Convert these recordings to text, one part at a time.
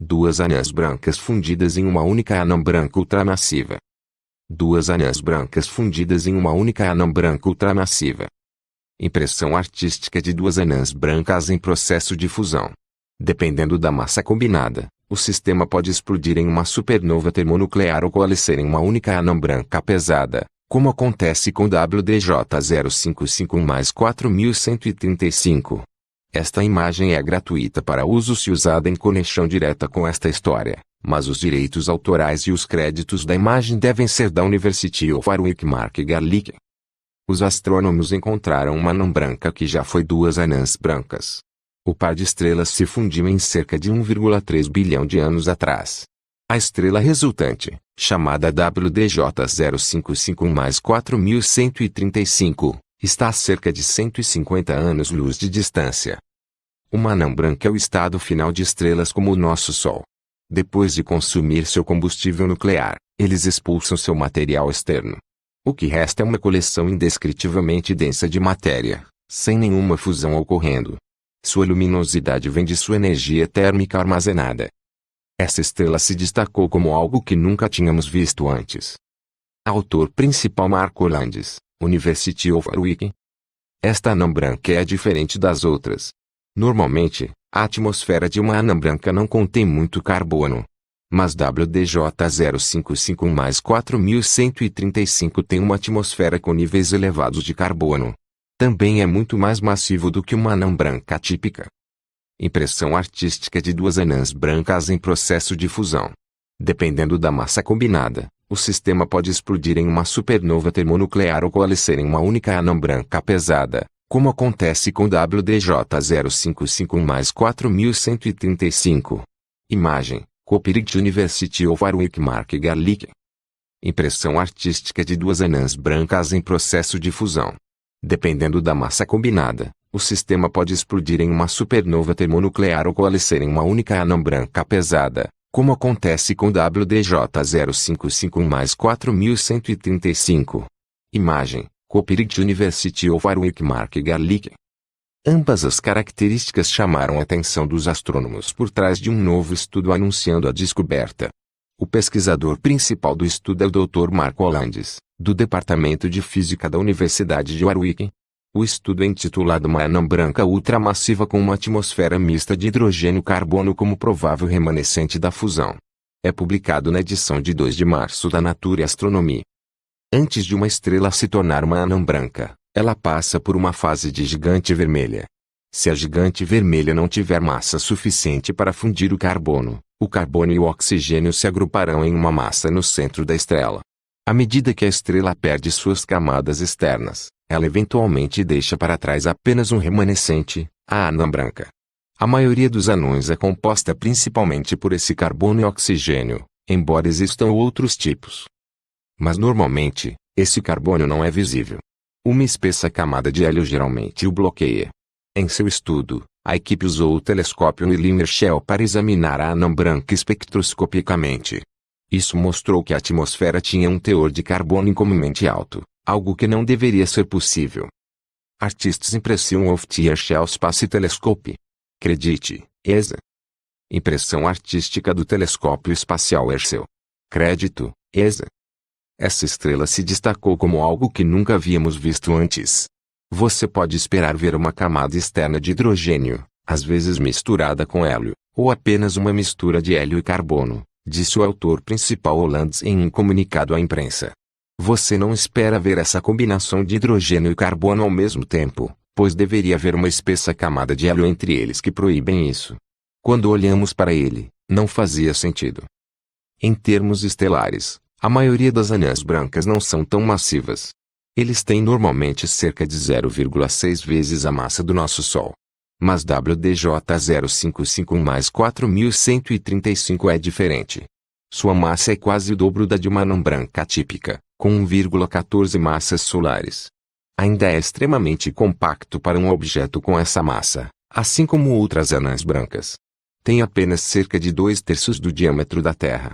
Duas anãs brancas fundidas em uma única anã branca ultramassiva. Duas anãs brancas fundidas em uma única anã branca ultramassiva. Impressão artística de duas anãs brancas em processo de fusão. Dependendo da massa combinada, o sistema pode explodir em uma supernova termonuclear ou coalescer em uma única anã branca pesada, como acontece com WDJ0551+4135. Esta imagem é gratuita para uso se usada em conexão direta com esta história, mas os direitos autorais e os créditos da imagem devem ser da University of Warwick Mark Garlick. Os astrônomos encontraram uma anã branca que já foi duas anãs brancas. O par de estrelas se fundiu em cerca de 1,3 bilhão de anos atrás. A estrela resultante, chamada WDJ0551+4135, está a cerca de 150 anos-luz de distância. Uma anã branca é o estado final de estrelas como o nosso Sol. Depois de consumir seu combustível nuclear, eles expulsam seu material externo. O que resta é uma coleção indescritivelmente densa de matéria, sem nenhuma fusão ocorrendo. Sua luminosidade vem de sua energia térmica armazenada. Essa estrela se destacou como algo que nunca tínhamos visto antes. Autor principal Marco Landes, University of Warwick. Esta anã branca é diferente das outras. Normalmente, a atmosfera de uma anã branca não contém muito carbono. Mas WDJ0551+4135 tem uma atmosfera com níveis elevados de carbono. Também é muito mais massivo do que uma anã branca típica. Impressão artística de duas anãs brancas em processo de fusão. Dependendo da massa combinada, o sistema pode explodir em uma supernova termonuclear ou coalescer em uma única anã branca pesada, como acontece com WDJ0551+4135. Imagem, Copyright University of Warwick Mark Garlick. Impressão artística de duas anãs brancas em processo de fusão. Dependendo da massa combinada, o sistema pode explodir em uma supernova termonuclear ou coalescer em uma única anã branca pesada, como acontece com WDJ0551+4135. Imagem, Copyright University of Warwick Mark Garlick. Ambas as características chamaram a atenção dos astrônomos por trás de um novo estudo anunciando a descoberta. O pesquisador principal do estudo é o Dr. Marco Landes, do Departamento de Física da Universidade de Warwick. O estudo é intitulado Uma anã branca ultramassiva com uma atmosfera mista de hidrogênio e carbono como provável remanescente da fusão. É publicado na edição de 2 de março da Nature Astronomy. Antes de uma estrela se tornar uma anã branca, ela passa por uma fase de gigante vermelha. Se a gigante vermelha não tiver massa suficiente para fundir o carbono e o oxigênio se agruparão em uma massa no centro da estrela. À medida que a estrela perde suas camadas externas, ela eventualmente deixa para trás apenas um remanescente, a anã branca. A maioria dos anões é composta principalmente por esse carbono e oxigênio, embora existam outros tipos. Mas normalmente, esse carbono não é visível. Uma espessa camada de hélio geralmente o bloqueia. Em seu estudo, a equipe usou o telescópio William Herschel para examinar a anã branca espectroscopicamente. Isso mostrou que a atmosfera tinha um teor de carbono incomumente alto, algo que não deveria ser possível. Artists Impression of the Herschel Space Telescope. Acredite, ESA. Impressão artística do telescópio espacial Herschel. Crédito, ESA. Essa estrela se destacou como algo que nunca havíamos visto antes. Você pode esperar ver uma camada externa de hidrogênio, às vezes misturada com hélio, ou apenas uma mistura de hélio e carbono, disse o autor principal Landes em um comunicado à imprensa. Você não espera ver essa combinação de hidrogênio e carbono ao mesmo tempo, pois deveria haver uma espessa camada de hélio entre eles que proíbem isso. Quando olhamos para ele, não fazia sentido. Em termos estelares, a maioria das anãs brancas não são tão massivas. Eles têm normalmente cerca de 0,6 vezes a massa do nosso Sol. Mas WDJ0551+4135 é diferente. Sua massa é quase o dobro da de uma anã branca típica, com 1,14 massas solares. Ainda é extremamente compacto para um objeto com essa massa, assim como outras anãs brancas. Tem apenas cerca de 2/3 do diâmetro da Terra.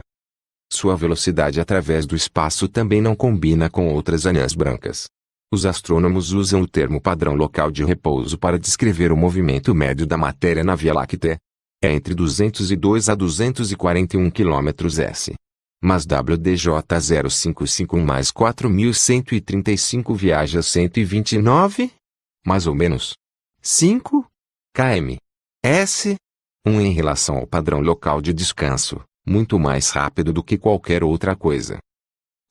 Sua velocidade através do espaço também não combina com outras anãs brancas. Os astrônomos usam o termo padrão local de repouso para descrever o movimento médio da matéria na Via Láctea. É entre 202 a 241 km/s. Mas WDJ0551 mais 4135 viaja 129? Mais ou menos. 5 km/s. Em relação ao padrão local de descanso, muito mais rápido do que qualquer outra coisa.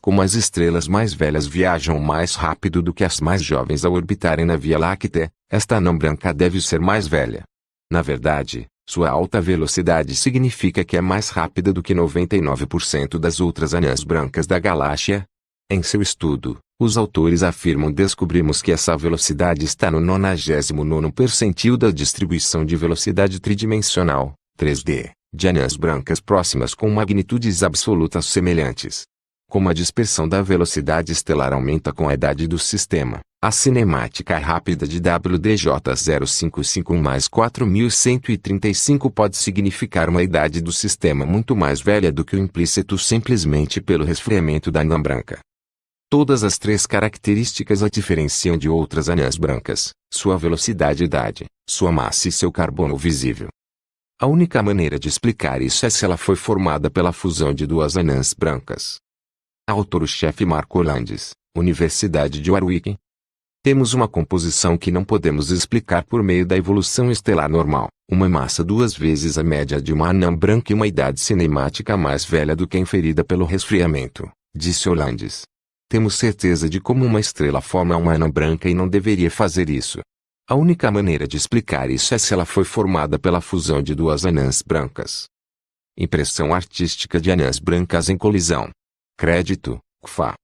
Como as estrelas mais velhas viajam mais rápido do que as mais jovens ao orbitarem na Via Láctea, esta anã branca deve ser mais velha. Na verdade, sua alta velocidade significa que é mais rápida do que 99% das outras anãs brancas da galáxia. Em seu estudo, os autores afirmam descobrimos que essa velocidade está no 99º percentil da distribuição de velocidade tridimensional, 3D, de anãs brancas próximas com magnitudes absolutas semelhantes. Como a dispersão da velocidade estelar aumenta com a idade do sistema, a cinemática rápida de WDJ0551 mais 4135 pode significar uma idade do sistema muito mais velha do que o implícito simplesmente pelo resfriamento da anã branca. Todas as três características a diferenciam de outras anãs brancas: sua velocidade e idade, sua massa e seu carbono visível. A única maneira de explicar isso é se ela foi formada pela fusão de duas anãs brancas. Autor-chefe Marco Landes, Universidade de Warwick. Temos uma composição que não podemos explicar por meio da evolução estelar normal, uma massa duas vezes a média de uma anã branca e uma idade cinemática mais velha do que inferida pelo resfriamento, disse Landes. Temos certeza de como uma estrela forma uma anã branca e não deveria fazer isso. A única maneira de explicar isso é se ela foi formada pela fusão de duas anãs brancas. Impressão artística de anãs brancas em colisão. Crédito, CFA.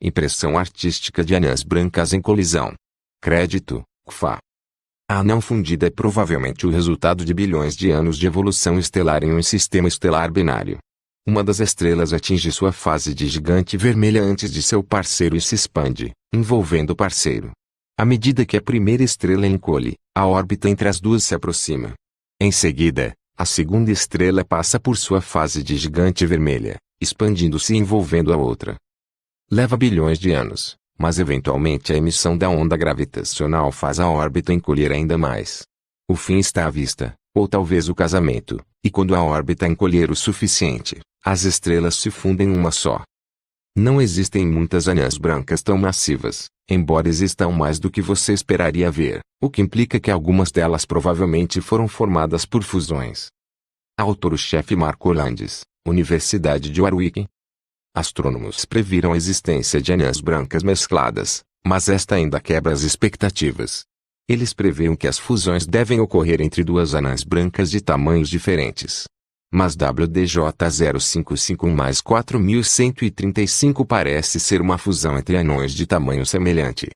Impressão artística de anãs brancas em colisão. Crédito, CFA. A anã fundida é provavelmente o resultado de bilhões de anos de evolução estelar em um sistema estelar binário. Uma das estrelas atinge sua fase de gigante vermelha antes de seu parceiro e se expande, envolvendo o parceiro. À medida que a primeira estrela encolhe, a órbita entre as duas se aproxima. Em seguida, a segunda estrela passa por sua fase de gigante vermelha, expandindo-se e envolvendo a outra. Leva bilhões de anos, mas eventualmente a emissão da onda gravitacional faz a órbita encolher ainda mais. O fim está à vista, ou talvez o casamento, e quando a órbita encolher o suficiente, as estrelas se fundem em uma só. Não existem muitas anãs brancas tão massivas, embora existam mais do que você esperaria ver, o que implica que algumas delas provavelmente foram formadas por fusões. Autor-chefe Marco Landes, Universidade de Warwick. Astrônomos previram a existência de anãs brancas mescladas, mas esta ainda quebra as expectativas. Eles preveem que as fusões devem ocorrer entre duas anãs brancas de tamanhos diferentes. Mas WDJ0551 mais 4135 parece ser uma fusão entre anões de tamanho semelhante.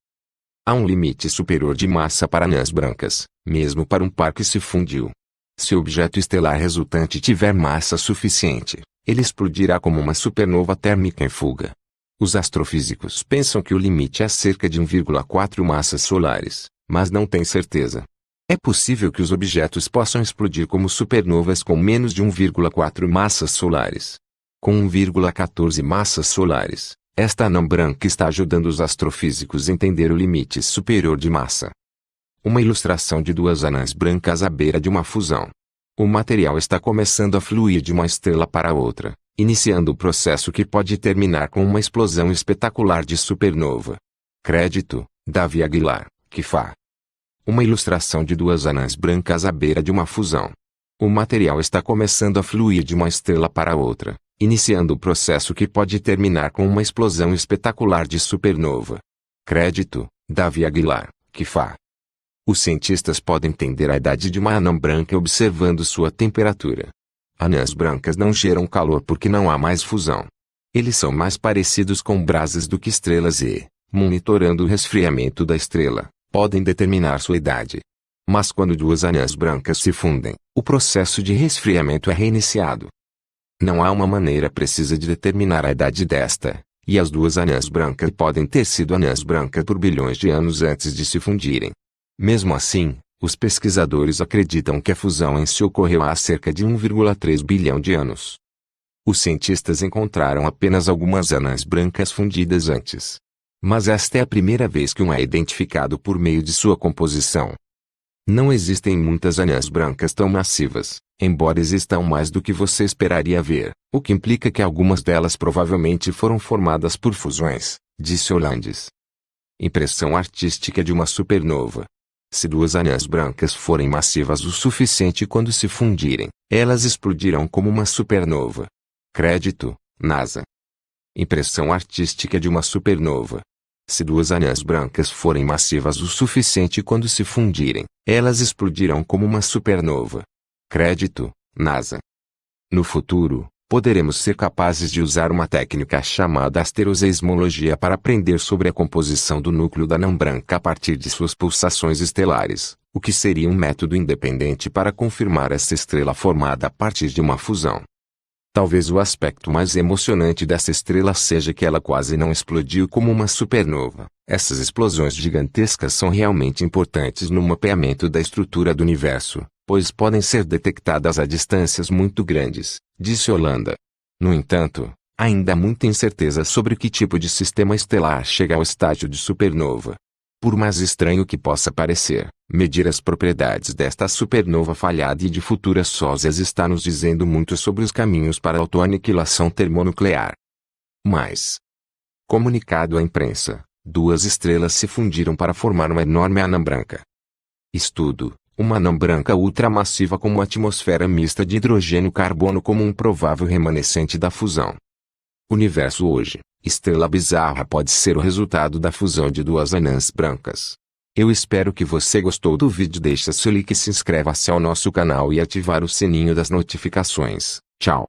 Há um limite superior de massa para anãs brancas, mesmo para um par que se fundiu. Se o objeto estelar resultante tiver massa suficiente, ele explodirá como uma supernova térmica em fuga. Os astrofísicos pensam que o limite é cerca de 1,4 massas solares, mas não têm certeza. É possível que os objetos possam explodir como supernovas com menos de 1,4 massas solares. Com 1,14 massas solares, esta anã branca está ajudando os astrofísicos a entender o limite superior de massa. Uma ilustração de duas anãs brancas à beira de uma fusão. O material está começando a fluir de uma estrela para outra, iniciando o processo que pode terminar com uma explosão espetacular de supernova. Crédito, Davi Aguilar, CFA. Uma ilustração de duas anãs brancas à beira de uma fusão. O material está começando a fluir de uma estrela para outra, iniciando o processo que pode terminar com uma explosão espetacular de supernova. Crédito, Davi Aguilar, CFA. Os cientistas podem entender a idade de uma anã branca observando sua temperatura. Anãs brancas não geram calor porque não há mais fusão. Eles são mais parecidos com brasas do que estrelas e, monitorando o resfriamento da estrela, podem determinar sua idade. Mas quando duas anãs brancas se fundem, o processo de resfriamento é reiniciado. Não há uma maneira precisa de determinar a idade desta, e as duas anãs brancas podem ter sido anãs brancas por bilhões de anos antes de se fundirem. Mesmo assim, os pesquisadores acreditam que a fusão em si ocorreu há cerca de 1,3 bilhão de anos. Os cientistas encontraram apenas algumas anãs brancas fundidas antes. Mas esta é a primeira vez que um é identificado por meio de sua composição. Não existem muitas anãs brancas tão massivas, embora existam mais do que você esperaria ver, o que implica que algumas delas provavelmente foram formadas por fusões, disse Hollandes. Impressão artística de uma supernova. Se duas anãs brancas forem massivas o suficiente quando se fundirem, elas explodirão como uma supernova. Crédito, NASA. Impressão artística de uma supernova. Se duas anãs brancas forem massivas o suficiente quando se fundirem, elas explodirão como uma supernova. Crédito, NASA. No futuro, poderemos ser capazes de usar uma técnica chamada asteroseismologia para aprender sobre a composição do núcleo da anã branca a partir de suas pulsações estelares, o que seria um método independente para confirmar essa estrela formada a partir de uma fusão. Talvez o aspecto mais emocionante dessa estrela seja que ela quase não explodiu como uma supernova. Essas explosões gigantescas são realmente importantes no mapeamento da estrutura do universo, pois podem ser detectadas a distâncias muito grandes, disse Holanda. No entanto, ainda há muita incerteza sobre que tipo de sistema estelar chega ao estágio de supernova. Por mais estranho que possa parecer, medir as propriedades desta supernova falhada e de futuras sósias está nos dizendo muito sobre os caminhos para a autoaniquilação termonuclear. Mais. Comunicado à imprensa, duas estrelas se fundiram para formar uma enorme anã branca. Estudo. Uma anã branca ultramassiva com uma atmosfera mista de hidrogênio e carbono como um provável remanescente da fusão. Universo hoje. Estrela bizarra pode ser o resultado da fusão de duas anãs brancas. Eu espero que você gostou do vídeo. Deixe seu like e se inscreva-se ao nosso canal e ativar o sininho das notificações. Tchau.